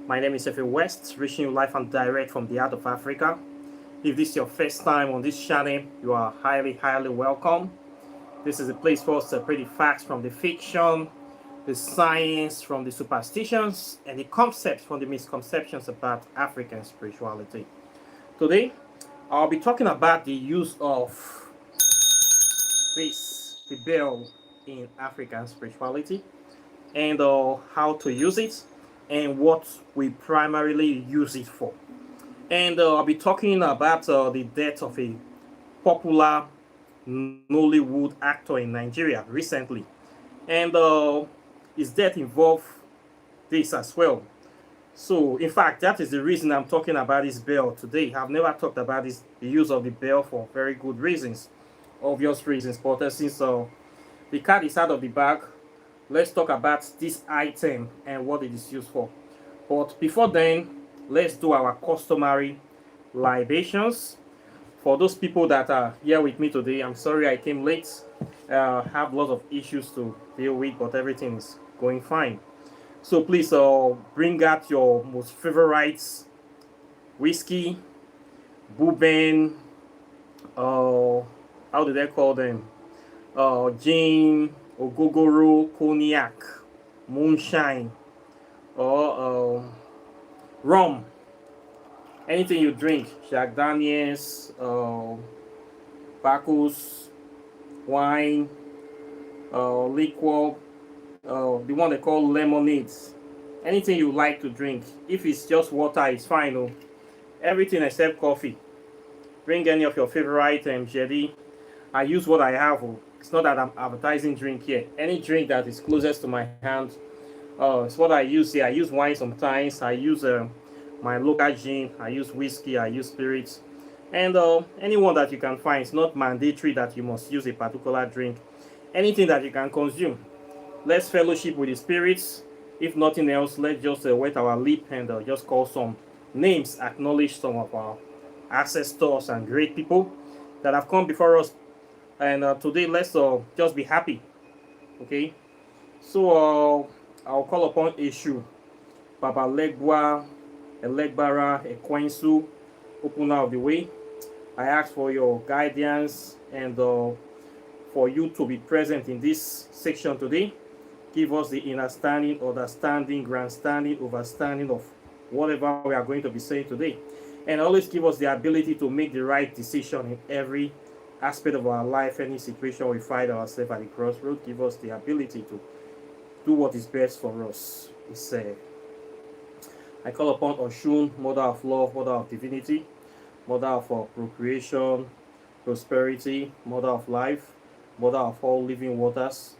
My name is Efe West, reaching you live and direct from the heart of Africa. If this is your first time on this channel, you are highly welcome. This is a place for us to separate the facts from the fiction, the science from the superstitions, and the concepts from the misconceptions about African spirituality. Today, I'll be talking about the use of the bell in African spirituality, and how to use it, and what we primarily use it for. And I'll be talking about the death of a popular Nollywood actor in Nigeria recently. And his death involved this as well. So, in fact, that is the reason I'm talking about this bell today. I've never talked about the use of the bell for very good reasons, obvious reasons. But since the cat is out of the bag, let's talk about this item and what it is used for. But before then, let's do our customary libations. For those people that are here with me today, I'm sorry I came late. Have lots of issues to deal with, but everything is going fine. So please bring out your most favorite whiskey, bourbon, how do they call them? Gin, ogogoro, cognac, moonshine, or rum. Anything you drink, Jack Daniels, Bacchus, wine, liquor, the one they call lemonades. Anything you like to drink. If it's just water, it's fine. Oh. Everything except coffee. Bring any of your favorite jelly. I use what I have. Oh. It's not that I'm advertising drink here. Any drink that is closest to my hand, it's what I use here. I use wine sometimes. I use my local gin. I use whiskey. I use spirits. And anyone that you can find. It's not mandatory that you must use a particular drink. Anything that you can consume. Let's fellowship with the spirits. If nothing else, let's just wet our lip and just call some names, acknowledge some of our ancestors and great people that have come before us. And today, let's just be happy. Okay? So, I'll call upon Eshu, Baba Legwa, Elegbara, Ekwensu, opener of the way. I ask for your guidance and for you to be present in this section today. Give us the understanding, grandstanding, overstanding of whatever we are going to be saying today. And always give us the ability to make the right decision in every aspect of our life, any situation we find ourselves at the crossroad. Give us the ability to do what is best for us. It's I call upon Oshun, mother of love, mother of divinity, mother of procreation, prosperity, mother of life, mother of all living waters.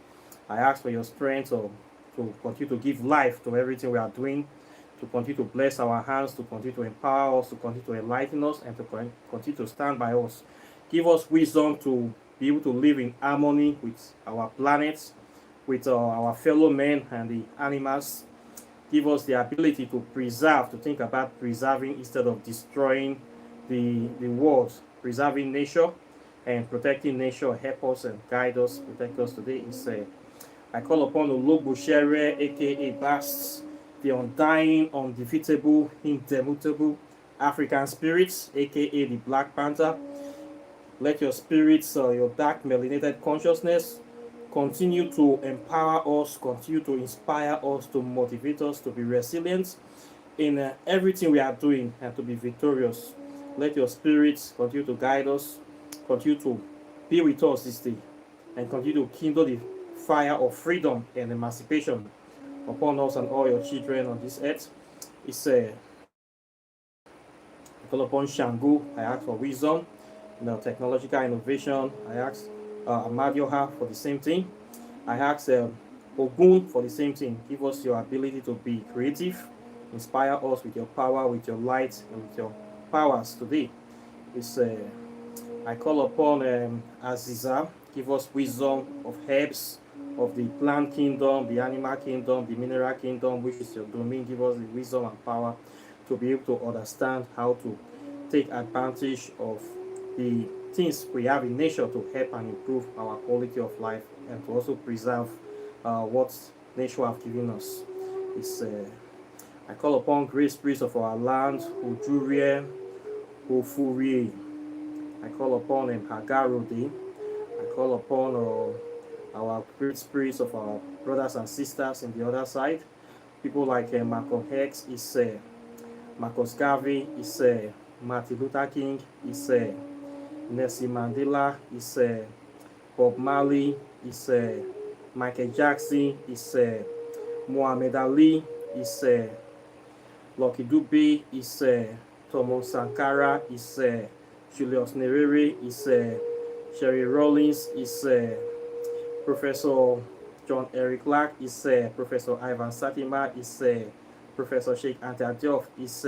I ask for your strength to continue to give life to everything we are doing, to continue to bless our hands, to continue to empower us, to continue to enlighten us, and to continue to stand by us. Give us wisdom to be able to live in harmony with our planet, with our fellow men and the animals. Give us the ability to preserve, to think about preserving instead of destroying the world, preserving nature and protecting nature. Help us and guide us, protect us today. I call upon Ologbo Shere, aka Bast, the undying, undefeatable, indemutable African spirits, aka the Black Panther. Let your spirits, your dark melanated consciousness, continue to empower us, continue to inspire us, to motivate us to be resilient in everything we are doing and to be victorious. Let your spirits continue to guide us, continue to be with us this day, and continue to kindle the fire of freedom and emancipation upon us and all your children on this earth. I call upon Shangu. I ask for wisdom, technological innovation. I ask Amadioha for the same thing. I ask Ogun for the same thing. Give us your ability to be creative. Inspire us with your power, with your light, and with your powers today. I call upon Aziza. Give us wisdom of herbs, of the plant kingdom, the animal kingdom, the mineral kingdom, which is your domain. Give us the wisdom and power to be able to understand how to take advantage of the things we have in nature to help and improve our quality of life, and to also preserve what nature have given us. I call upon great spirits of our land, Ujurie, Ofurie. I call upon Hagarode. I call upon our great spirits of our brothers and sisters in the other side. People like Malcolm X is Marcus Garvey is Martin Luther King is Nelson Mandela is Bob Marley is Michael Jackson is Muhammad Ali is Lucky Dube is Thomas Sankara is Julius Nyerere is Jerry Rawlings is Professor John Eric Clark is Professor Ivan Satima is Professor Sheikh Anta Diop is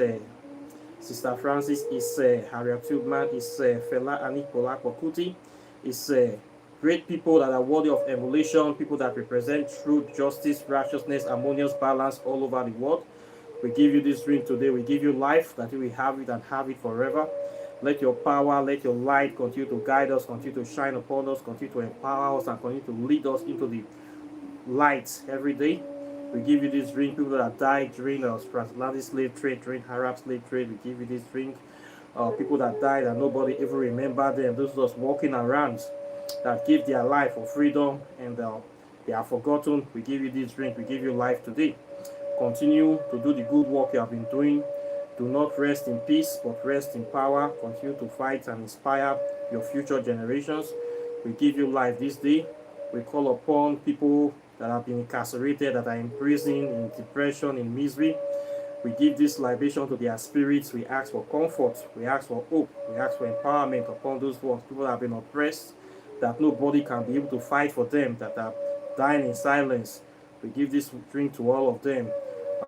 Sister Francis is Harriet Tubman is Fela Aníkúlápó Kuti is great people that are worthy of emulation, people that represent truth, justice, righteousness, harmonious balance all over the world. We give you this drink today. We give you life, that you will have it and have it forever. Let your power, let your light continue to guide us, continue to shine upon us, continue to empower us, and continue to lead us into the light every day. We give you this drink. People that died during the transatlantic slave trade, during Arab slave trade, we give you this drink. People that died and nobody ever remembered them. Those just walking around that give their life for freedom and they are forgotten. We give you this drink. We give you life today. Continue to do the good work you have been doing. Do not rest in peace, but rest in power. Continue to fight and inspire your future generations. We give you life this day. We call upon people that have been incarcerated, that are in prison, in depression, in misery. We give this libation to their spirits. We ask for comfort. We ask for hope. We ask for empowerment upon those ones, people that have been oppressed, that nobody can be able to fight for them, that are dying in silence. We give this drink to all of them.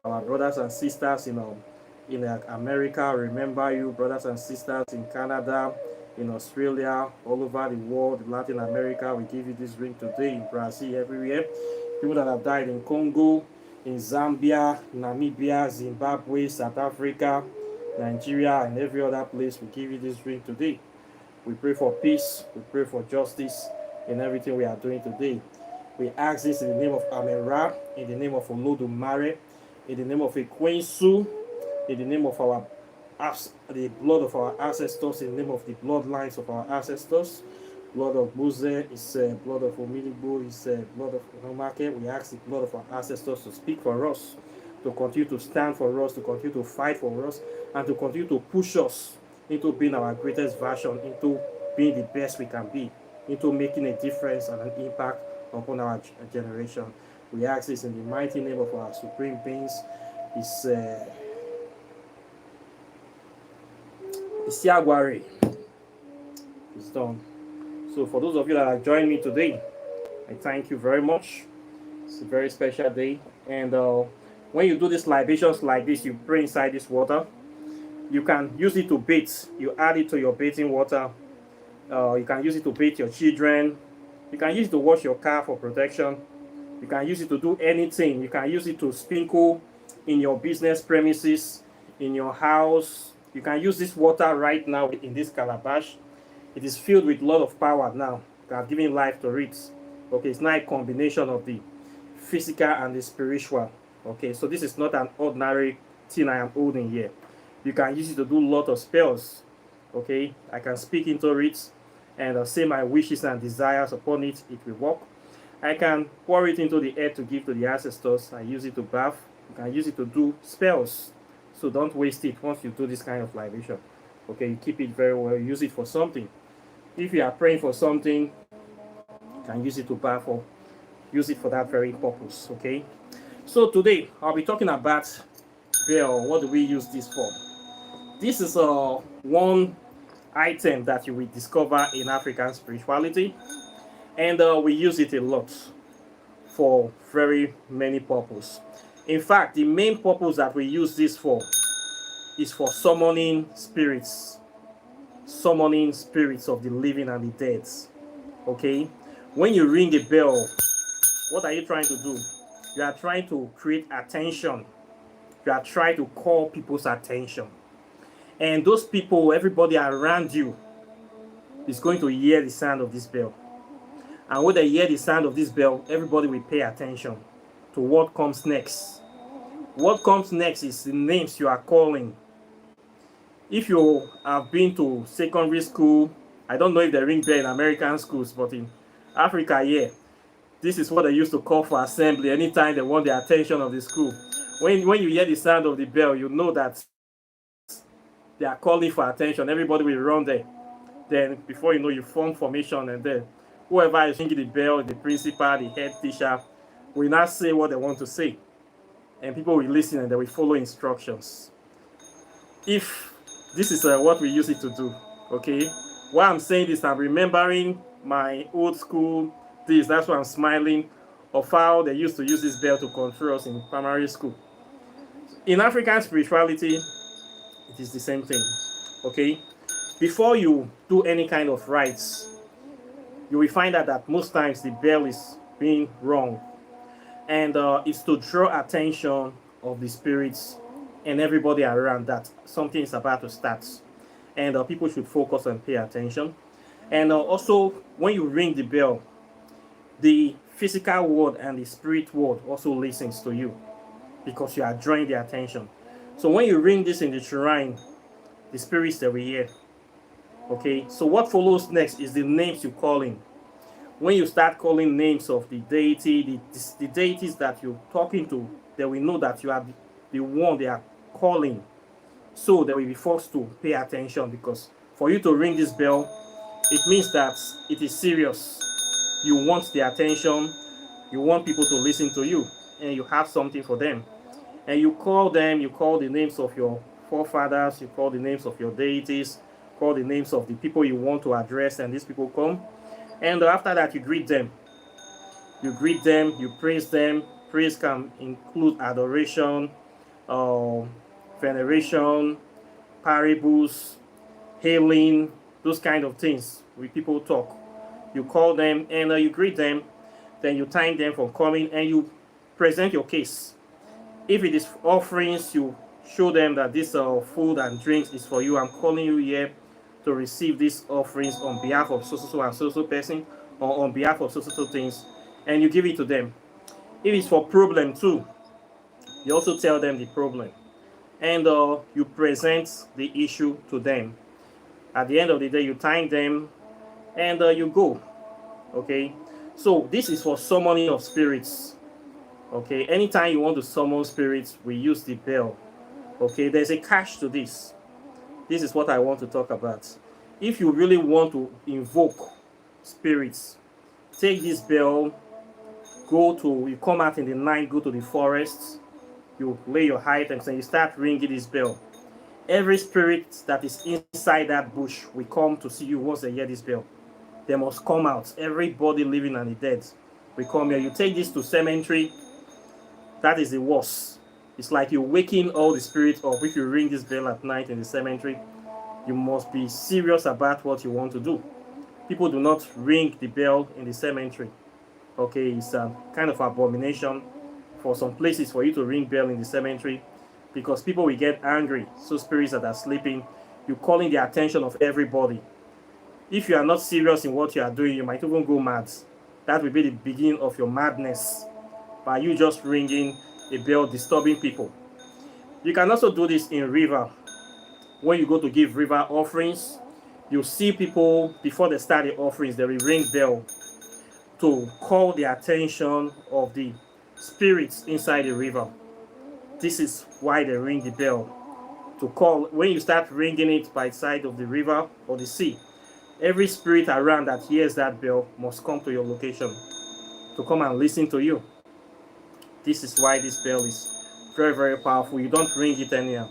Our brothers and sisters in America, remember you. Brothers and sisters in Canada, in Australia, all over the world, Latin America, we give you this drink today. In Brazil, everywhere. People that have died in Congo, in Zambia, Namibia, Zimbabwe, South Africa, Nigeria, and every other place, we give you this drink today. We pray for peace. We pray for justice in everything we are doing today. We ask this in the name of Amen-Ra, in the name of Olodumare, in the name of Ekwensu, in the name of the blood of our ancestors, in the name of the bloodlines of our ancestors. Blood of Mose is blood of Ominigbo, is blood of Nomake. We ask the blood of our ancestors to speak for us, to continue to stand for us, to continue to fight for us, and to continue to push us into being our greatest version, into being the best we can be, into making a difference and an impact upon our generation. We ask this in the mighty name of our supreme beings. Isiagware is done. So for those of you that are joining me today, I thank you very much. It's a very special day. And when you do these libations like this, you pray inside this water. You can use it to bathe. You add it to your bathing water. You can use it to bathe your children. You can use it to wash your car for protection. You can use it to do anything. You can use it to sprinkle in your business premises, in your house. You can use this water right now in this calabash. It is filled with a lot of power now. You are giving life to it. Okay, it's not a combination of the physical and the spiritual. Okay, so this is not an ordinary thing I am holding here. You can use it to do a lot of spells. Okay, I can speak into it and say my wishes and desires upon it. It will work. I can pour it into the earth to give to the ancestors. I use it to bath. You can use it to do spells. So don't waste it once you do this kind of libation. Okay, you keep it very well. Use it for something. If you are praying for something, you can use it to bath or use it for that very purpose. Okay. So today I'll be talking about bell. What do we use this for? This is one item that you will discover in African spirituality, and we use it a lot for very many purposes. In fact, the main purpose that we use this for is for summoning spirits of the living and the dead. Okay, when you ring a bell, what are you trying to do? You are trying to create attention. You are trying to call people's attention, and those people, everybody around you, is going to hear the sound of this bell. And when they hear the sound of this bell, everybody will pay attention to what comes next. What comes next is the names you are calling. If you have been to secondary school, I don't know if they ring bell in American schools, but in Africa, yeah, this is what they used to call for assembly anytime they want the attention of the school. When you hear the sound of the bell, you know that they are calling for attention. Everybody will run there. Then before you know, you form formation, and then whoever is ringing the bell, the principal, the head teacher, will not say what they want to say, and people will listen and they will follow instructions. If this is what we use it to do, okay. While I'm saying this, I'm remembering my old school days. That's why I'm smiling, of how they used to use this bell to control us in primary school. In African spirituality, it is the same thing, okay. Before you do any kind of rites, you will find out that most times the bell is being rung, and it's to draw attention of the spirits and everybody around that something is about to start, and people should focus and pay attention. And also, when you ring the bell, the physical world and the spirit world also listens to you, because you are drawing the attention. So when you ring this in the shrine, the spirits that we hear. Okay, so what follows next is the names you call in. When you start calling names of the deity, the deities that you're talking to, they will know that you are the one they are calling. So they will be forced to pay attention, because for you to ring this bell, it means that it is serious. You want the attention, you want people to listen to you, and you have something for them. And you call them, you call the names of your forefathers, you call the names of your deities, call the names of the people you want to address, and these people come. And after that, you greet them. You greet them, you praise them. Praise can include adoration, veneration, parables, hailing, those kind of things. We people talk. You call them and you greet them. Then you thank them for coming and you present your case. If it is offerings, you show them that this food and drinks is for you. I'm calling you here to receive these offerings on behalf of so and so person, or on behalf of so things, and you give it to them. If it's for problem too, you also tell them the problem, and you present the issue to them. At the end of the day, you thank them and you go. Okay, so this is for summoning of spirits. Okay, anytime you want to summon spirits, we use the bell. Okay, there's a catch to this. This is what I want to talk about. If you really want to invoke spirits, take this bell, you come out in the night, go to the forest, you lay your items and you start ringing this bell. Every spirit that is inside that bush will come to see you once they hear this bell. They must come out. Everybody living and the dead will come here. You take this to cemetery, that is the worst. It's like you're waking all the spirits up. If you ring this bell at night in the cemetery, you must be serious about what you want to do. People do not ring the bell in the cemetery. Okay, it's a kind of abomination for some places for you to ring bell in the cemetery, because people will get angry. So spirits that are sleeping, you're calling the attention of everybody. If you are not serious in what you are doing, you might even go mad. That will be the beginning of your madness, by you just ringing a bell, disturbing people. You can also do this in river. When you go to give river offerings, you see people, before they start the offerings, they will ring bell to call the attention of the spirits inside the river. This is why they ring the bell, to call. When you start ringing it by the side of the river or the sea, every spirit around that hears that bell must come to your location to come and listen to you. This is why this bell is very, very powerful. You don't ring it anyhow.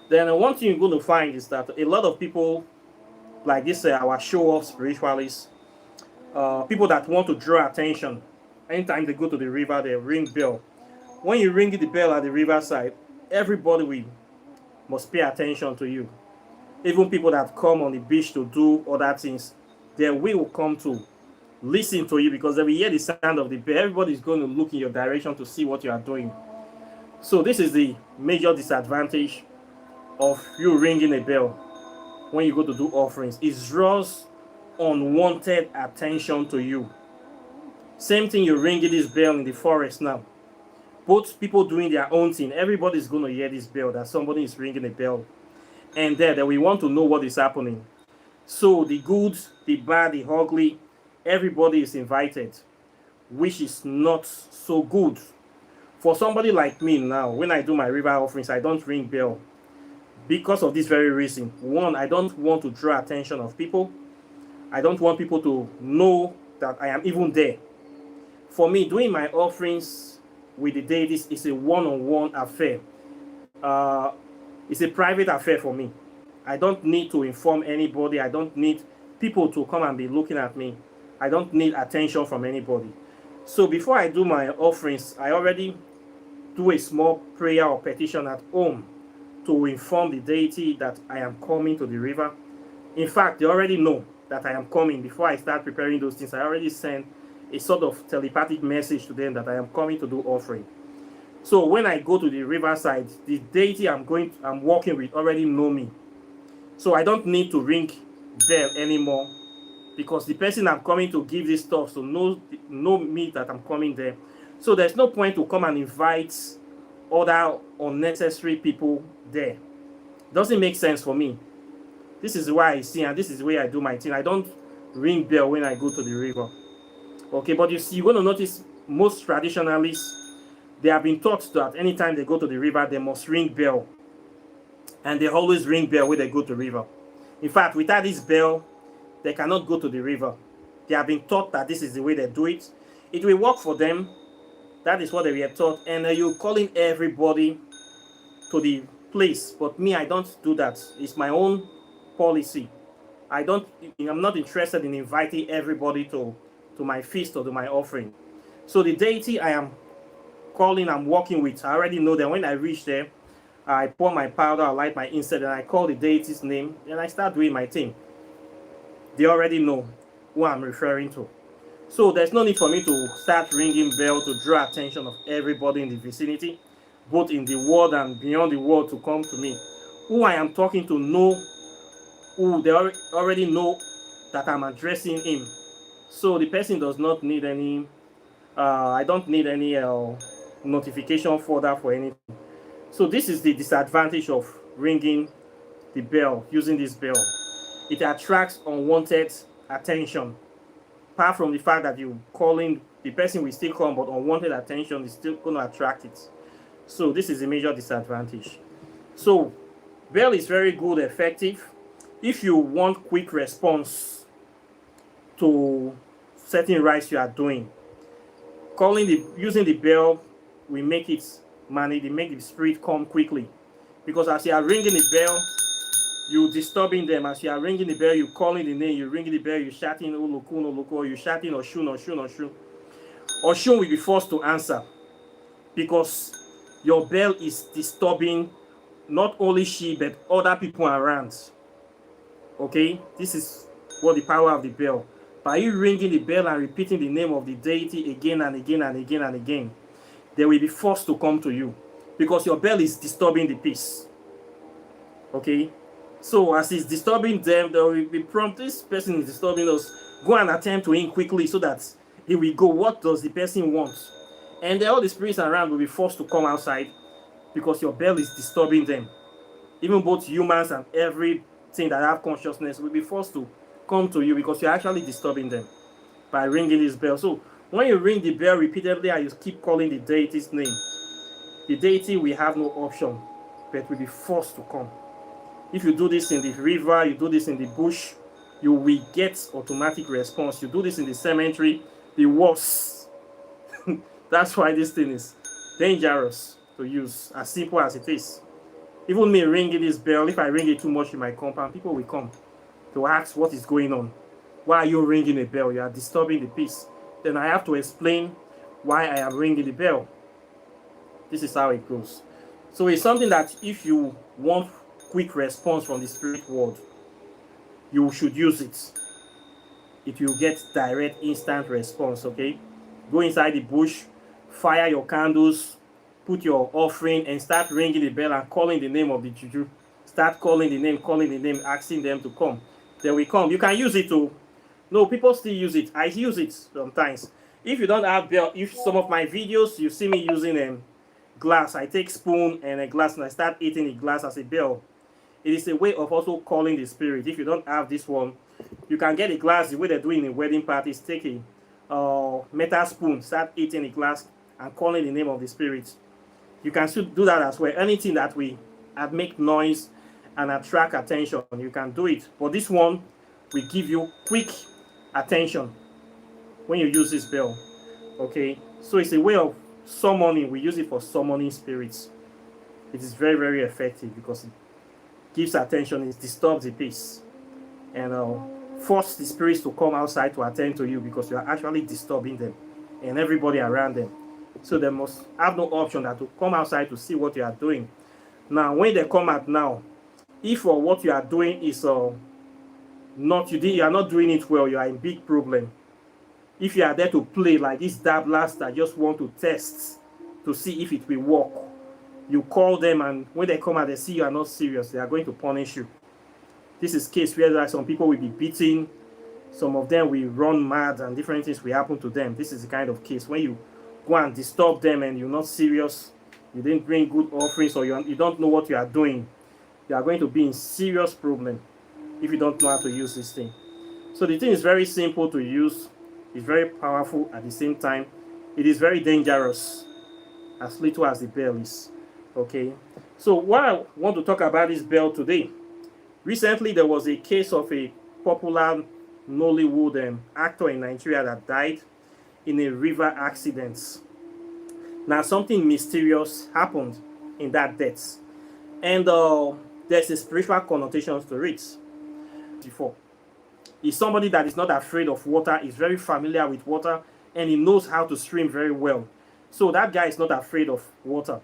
Then one thing you're going to find is that a lot of people, like this, our show-off spiritualists, people that want to draw attention, anytime they go to the river, they ring bell. When you ring the bell at the riverside, everybody must pay attention to you. Even people that come on the beach to do other things, they will come to listen to you, because they will hear the sound of the bell. Everybody's going to look in your direction to see what you are doing. So this is the major disadvantage of you ringing a bell when you go to do offerings. It draws unwanted attention to you. Same thing, you ringing this bell in the forest now. both people doing their own thing, everybody's going to hear this bell that somebody is ringing a bell. And there we want to know what is happening. So the good, the bad, the ugly, everybody is invited, which is not so good. For somebody like me now, when I do my river offerings, I don't ring bell because of this very reason. One, I don't want to draw attention of people. I don't want people to know that I am even there. For me, doing my offerings with the deities is a one-on-one affair. It's a private affair for me. I don't need to inform anybody. I don't need people to come and be looking at me. I don't need attention from anybody. So before I do my offerings, I already do a small prayer or petition at home to inform the deity that I am coming to the river. In fact, they already know that I am coming. Before I start preparing those things, I already send a sort of telepathic message to them that I am coming to do offering. So when I go to the riverside, the deity I'm walking with already know me. So I don't need to ring bell anymore, because the person I'm coming to give this stuff so know me that I'm coming there. So there's no point to come and invite other unnecessary people there. Doesn't make sense for me. This is why I see, and this is the way I do my thing. I don't ring bell when I go to the river. Okay, but you see, you're going to notice most traditionalists, they have been taught that anytime they go to the river, they must ring bell. And they always ring bell when they go to the river. In fact, without this bell, they cannot go to the river. They have been taught that this is the way they do it. It will work for them. That is what they were taught. And you're calling everybody to the place. But me, I don't do that. It's my own policy. I'm not interested in inviting everybody to my feast or to my offering. So the deity I am calling, I'm working with, I already know that when I reach there, I pour my powder, I light my incense, and I call the deity's name, and I start doing my thing. They already know who I'm referring to. So there's no need for me to start ringing bell to draw attention of everybody in the vicinity, both in the world and beyond the world, to come to me. Who I am talking to know, who they already know that I'm addressing him. So the person does not need any, I don't need any notification further for anything. So this is the disadvantage of ringing the bell, using this bell. It attracts unwanted attention. Apart from the fact that you calling, the person will still come, but unwanted attention is still going to attract it. So this is a major disadvantage. So bell is very good, effective. If you want quick response to certain rites you are doing, using the bell will make it make the spirit come quickly. Because as you are ringing the bell, you're disturbing them. As you are ringing the bell, you're calling the name, you're ringing the bell, you're shouting Olokun, Oloko, or you're shouting Oshun, Oshun, Oshun. Oshun will be forced to answer, because your bell is disturbing not only she, but other people around. Okay, this is what the power of the bell. By you ringing the bell and repeating the name of the deity again and again and again and again, they will be forced to come to you, because your bell is disturbing the peace. Okay, so as it's disturbing them, they will be prompt. This person is disturbing us. Go and attend to him quickly, so that he will go. What does the person want? And all the spirits around will be forced to come outside, because your bell is disturbing them. Even both humans and everything that have consciousness will be forced to come to you, because you're actually disturbing them by ringing this bell. So when you ring the bell repeatedly and you keep calling the deity's name, the deity will have no option but will be forced to come. If you do this in the river, you do this in the bush, you will get automatic response. You do this in the cemetery, the worse. That's why this thing is dangerous to use, as simple as it is. Even me ringing this bell, if I ring it too much in my compound, people will come to ask what is going on. Why are you ringing a bell? You are disturbing the peace. Then I have to explain why I am ringing the bell. This is how it goes. So it's something that if you want quick response from the spirit world, you should use it. It will get direct, instant response. Okay, go inside the bush, fire your candles, put your offering, and start ringing the bell and calling the name of the juju. Start calling the name, asking them to come. They will come. You can use it too. No, people still use it. I use it sometimes. If you don't have bell, if some of my videos you see me using them, glass. I take spoon and a glass and I start eating the glass as a bell. It is a way of also calling the spirit. If you don't have this one, you can get a glass the way they're doing in wedding parties. Take a metal spoon, start eating the glass and calling the name of the spirit. You can still do that as well. Anything that will make noise and attract attention, you can do it. But this one will give you quick attention when you use this bell. Okay, so it's a way of summoning. We use it for summoning spirits. It is very, very effective because it gives attention, it disturbs the peace, and force the spirits to come outside to attend to you because you are actually disturbing them and everybody around them. So they must have no option than to come outside to see what you are doing. Now, when they come out now, if what you are doing is you are not doing it well, you are in big problem. If you are there to play like these dabblers that just want to test to see if it will work, you call them, and when they come out, they see you are not serious, they are going to punish you. This is case where some people will be beaten, some of them will run mad, and different things will happen to them. This is the kind of case when you go and disturb them and you're not serious, you didn't bring good offerings, or you don't know what you are doing, you are going to be in serious problem if you don't know how to use this thing. So the thing is very simple to use, it's very powerful at the same time. It is very dangerous, as little as the bell is. Okay, so what I want to talk about this bell today. Recently, there was a case of a popular Nollywood actor in Nigeria that died in a river accident. Now, something mysterious happened in that death, and there's a spiritual connotation to it. Before, he's somebody that is not afraid of water, is very familiar with water, and he knows how to swim very well. So that guy is not afraid of water.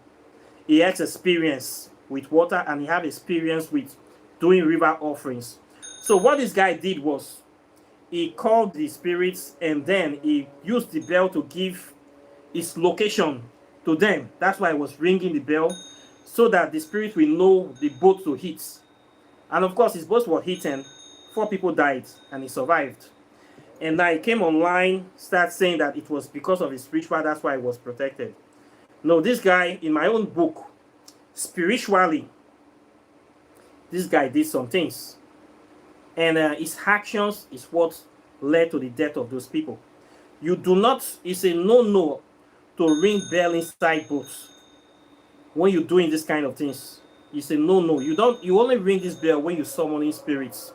He has experience with water, and he has experience with doing river offerings. So what this guy did was he called the spirits, and then he used the bell to give his location to them. That's why I was ringing the bell, so that the spirit will know the boat to hit. And of course, his boat was hit and 4 people died, and he survived. And now he came online, started saying that it was because of his spiritual, that's why he was protected. No, this guy, in my own book, Spiritually, this guy did some things. And his actions is what led to the death of those people. You do not, it's a no-no to ring bell inside boats. When you're doing this kind of things, it's a no-no. You only ring this bell when you're summoning spirits.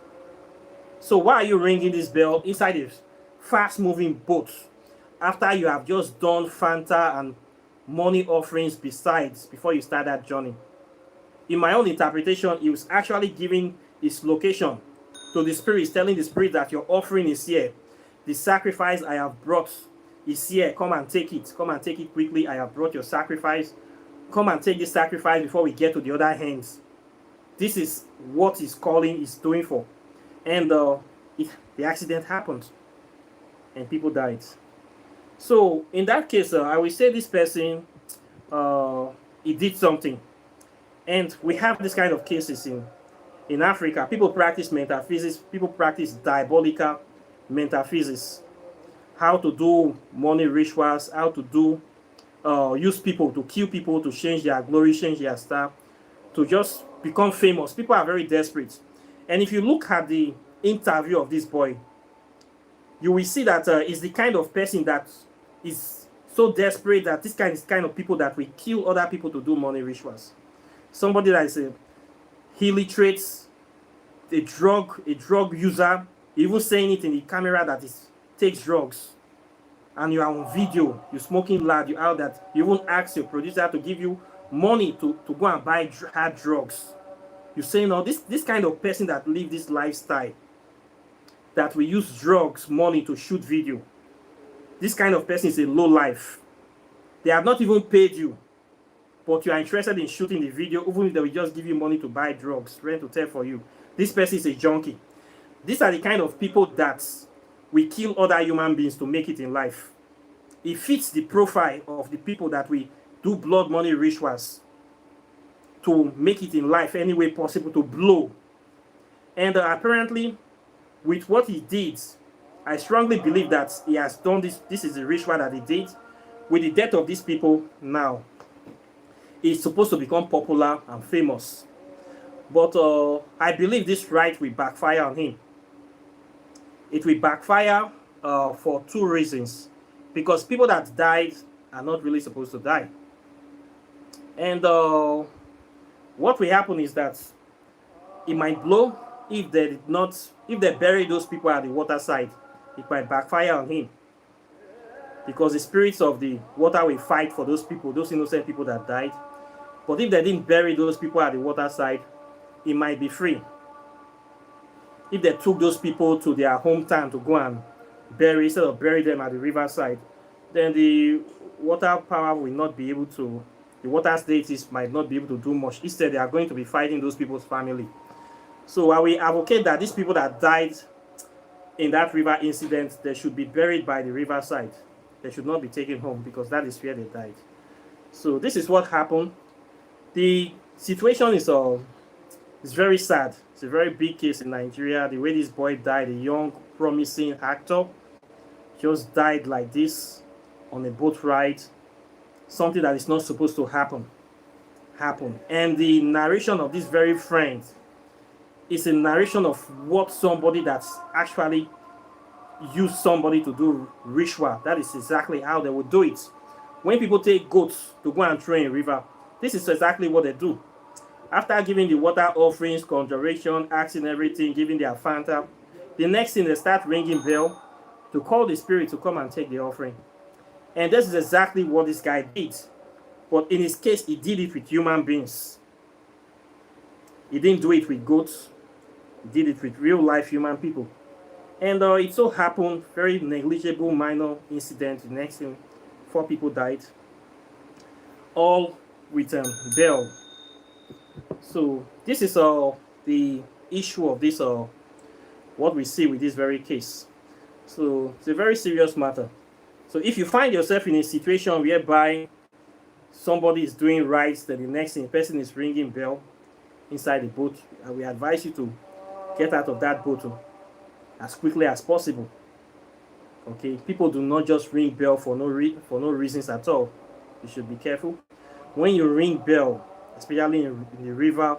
So why are you ringing this bell inside a fast-moving boat after you have just done Fanta and money offerings before you start that journey? In my own interpretation, he was actually giving his location to the spirits, telling the spirit that your offering is here. The sacrifice I have brought is here. Come and take it. Come and take it quickly. I have brought your sacrifice. Come and take this sacrifice before we get to the other hands. This is what his calling is doing for. And the accident happened, and people died. So in that case, I will say this person, he did something. And we have this kind of cases in Africa. People practice metaphysics. People practice diabolical metaphysics. How to do money rituals. How to do use people to kill people, to change their glory, change their star, to just become famous. People are very desperate. And if you look at the interview of this boy, you will see that he's the kind of person that is so desperate that this kind of people that will kill other people to do money rituals. Somebody that is illiterate, a drug user, even saying it in the camera that takes drugs, and you are on video, you're smoking loud, you out that, you won't ask your producer to give you money to go and buy hard drugs. You're saying, no, this kind of person that live this lifestyle, that will use drugs, money to shoot video, this kind of person is a low life. They have not even paid you, but you are interested in shooting the video, even if they will just give you money to buy drugs, rent hotel for you. This person is a junkie. These are the kind of people that will kill other human beings to make it in life. It fits the profile of the people that will do blood money rituals to make it in life any way possible, to blow. And apparently, with what he did, I strongly believe that he has done this. This is a ritual that he did with the death of these people now. is supposed to become popular and famous. But I believe this right will backfire on him. It will backfire for two reasons. Because people that died are not really supposed to die. And what will happen is that it might blow if they did not, if they bury those people at the water side. It might backfire on him. Because the spirits of the water will fight for those people, those innocent people that died. But if they didn't bury those people at the water side, it might be free. If they took those people to their hometown to go and bury, instead of bury them at the riverside, then the water power will not be able to, the water deities might not be able to do much. Instead, they are going to be fighting those people's family. So I will advocate that these people that died in that river incident, they should be buried by the riverside. They should not be taken home, because that is where they died. So this is what happened. The situation is it's very sad. It's a very big case in Nigeria. The way this boy died, a young, promising actor, just died like this on a boat ride. Something that is not supposed to happen. And the narration of this very friend is a narration of what somebody that's actually used somebody to do ritual. That is exactly how they would do it. When people take goats to go and throw in a river, this is exactly what they do. After giving the water offerings, conjuration, asking everything, giving their Fanta, the next thing they start ringing bell to call the spirit to come and take the offering. And this is exactly what this guy did. But in his case, he did it with human beings. He didn't do it with goats. He did it with real life human people. And it so happened, very negligible minor incident. The next thing, 4 people died. All with bell. So this is the issue of this, what we see with this very case. So it's a very serious matter. So if you find yourself in a situation whereby somebody is doing rights, then the next thing, the person is ringing bell inside the boat, we advise you to get out of that boat as quickly as possible. Okay, people do not just ring bell for no reasons at all. You should be careful when you ring bell, especially in the river,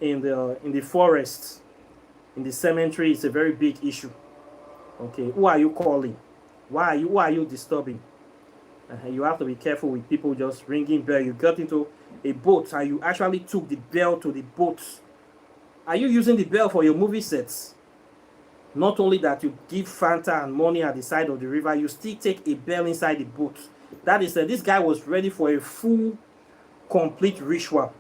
in the forest, in the cemetery. It's a very big issue. Okay, who are you calling? Who are you disturbing? You have to be careful with people just ringing bell. You got into a boat and you actually took the bell to the boat. Are you using the bell for your movie sets? Not only that, you give Fanta and money at the side of the river, you still take a bell inside the boat. That is, this guy was ready for a full, complete ritual.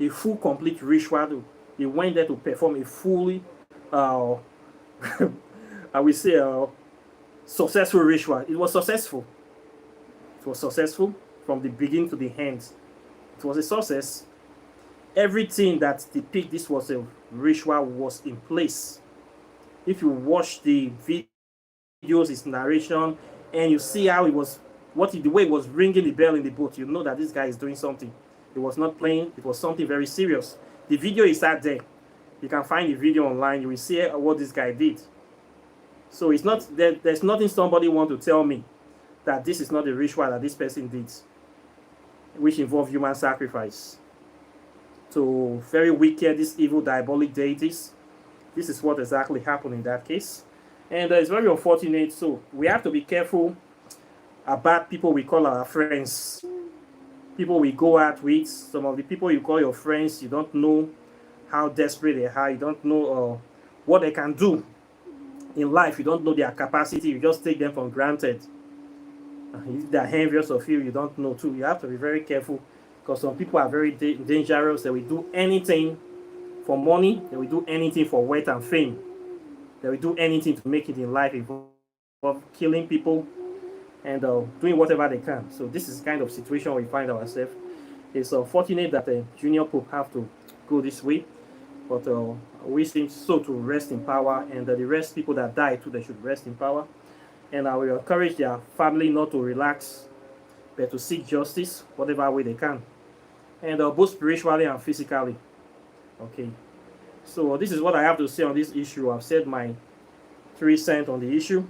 A full, complete ritual. He went there to perform a fully, I will say, successful ritual. It was successful. It was successful from the beginning to the end. It was a success. Everything that depicts this was a ritual was in place. If you watch the videos, his narration, and you see how it was, the way it was ringing the bell in the boat, you know that this guy is doing something. It was not playing. It was something very serious. The video is out there. You can find the video online. You will see what this guy did. So it's not there's nothing somebody want to tell me that this is not a ritual that this person did, which involved human sacrifice. So very wicked, these evil diabolic deities. This is what exactly happened in that case. And it's very unfortunate. So we have to be careful about people we call our friends. People we go out with. Some of the people you call your friends, you don't know how desperate they are. You don't know what they can do in life. You don't know their capacity. You just take them for granted. If they're envious of you, you don't know too. You have to be very careful, because some people are very dangerous. They will do anything for money. They will do anything for wealth and fame. They will do anything to make it in life, involve killing people and doing whatever they can. So this is the kind of situation we find ourselves. It's unfortunate that the junior pope have to go this way, but we seem so to rest in power, and the rest people that die too, they should rest in power. And I will encourage their family not to relax, but to seek justice whatever way they can, and both spiritually and physically. Okay, so this is what I have to say on this issue. I've said my 3 cents on the issue.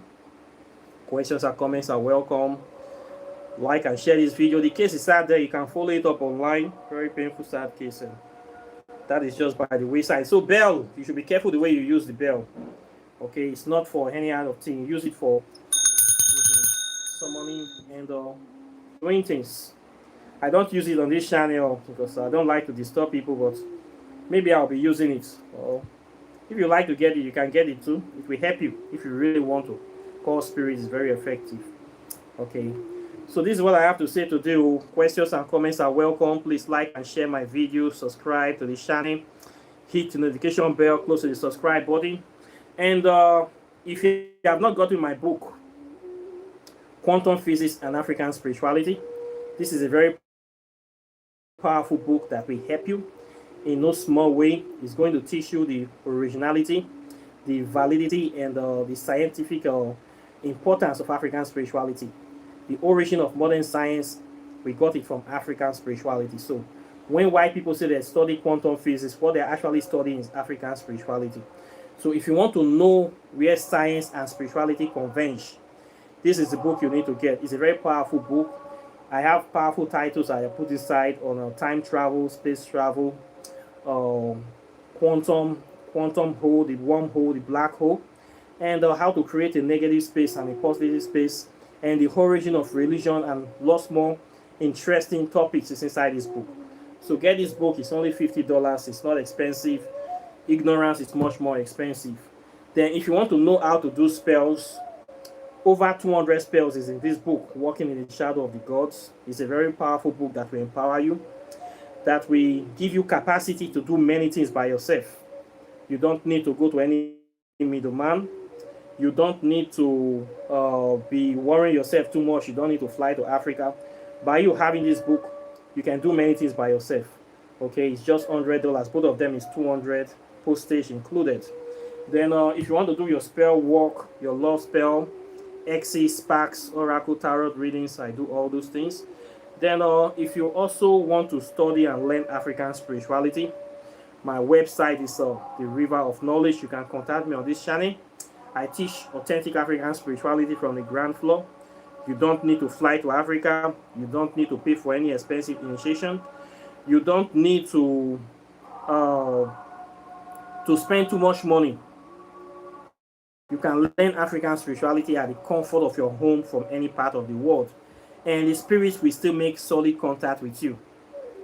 Questions or comments are welcome. like and share this video. The case is out there. You can follow it up online. Very painful, sad case. And that is just by the wayside. So bell, you should be careful the way you use the bell. Okay, it's not for any kind of thing. Use it for summoning and doing things. I don't use it on this channel because I don't like to disturb people, but maybe I'll be using it. If you like to get it, you can get it too. It will help you if you really want to. Call spirit is very effective. Okay, so this is what I have to say today. Questions and comments are welcome. Please like and share my video, subscribe to the channel, hit the notification bell close to the subscribe button, and if you have not gotten my book, Quantum Physics and African Spirituality, this is a very powerful book that will help you in no small way. It's going to teach you the originality, the validity, and the scientific importance of African spirituality. The origin of modern science, we got it from African spirituality. So when white people say they study quantum physics, what they're actually studying is African spirituality. So if you want to know where science and spirituality converge, this is the book you need to get. It's a very powerful book. I have powerful titles I have put inside on time travel, space travel, quantum hole, the wormhole, the black hole, and how to create a negative space and a positive space, and the origin of religion, and lots more interesting topics is inside this book. So get this book. It's only $50. It's not expensive. Ignorance is much more expensive. Then if you want to know how to do spells, over 200 spells is in this book, Walking in the Shadow of the Gods. It's a very powerful book that will empower you, that will give you capacity to do many things by yourself. You don't need to go to any middleman. You don't need to be worrying yourself too much. You don't need to fly to Africa. By you having this book, you can do many things by yourself. Okay, it's just $100. Both of them is 200, postage included. Then if you want to do your spell work, your love spell, X's, sparks, oracle, tarot readings, I do all those things. Then if you also want to study and learn African spirituality, my website is the River of Knowledge. You can contact me on this channel. I teach authentic African spirituality from the ground floor. You don't need to fly to Africa. You don't need to pay for any expensive initiation. You don't need to spend too much money. You can learn African spirituality at the comfort of your home from any part of the world. And the spirits will still make solid contact with you.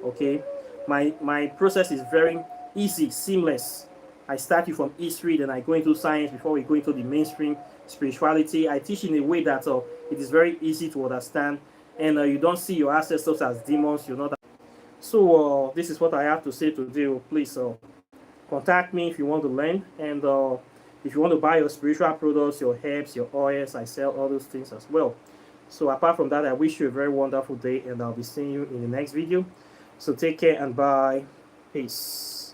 Okay? My process is very easy, seamless. I start you from history, then I go into science before we go into the mainstream spirituality. I teach in a way that it is very easy to understand. And you don't see your ancestors as demons. You're not. So this is what I have to say today. Please contact me if you want to learn. And if you want to buy your spiritual products, your herbs, your oils, I sell all those things as well. So apart from that, I wish you a very wonderful day, and I'll be seeing you in the next video. So take care and bye. Peace.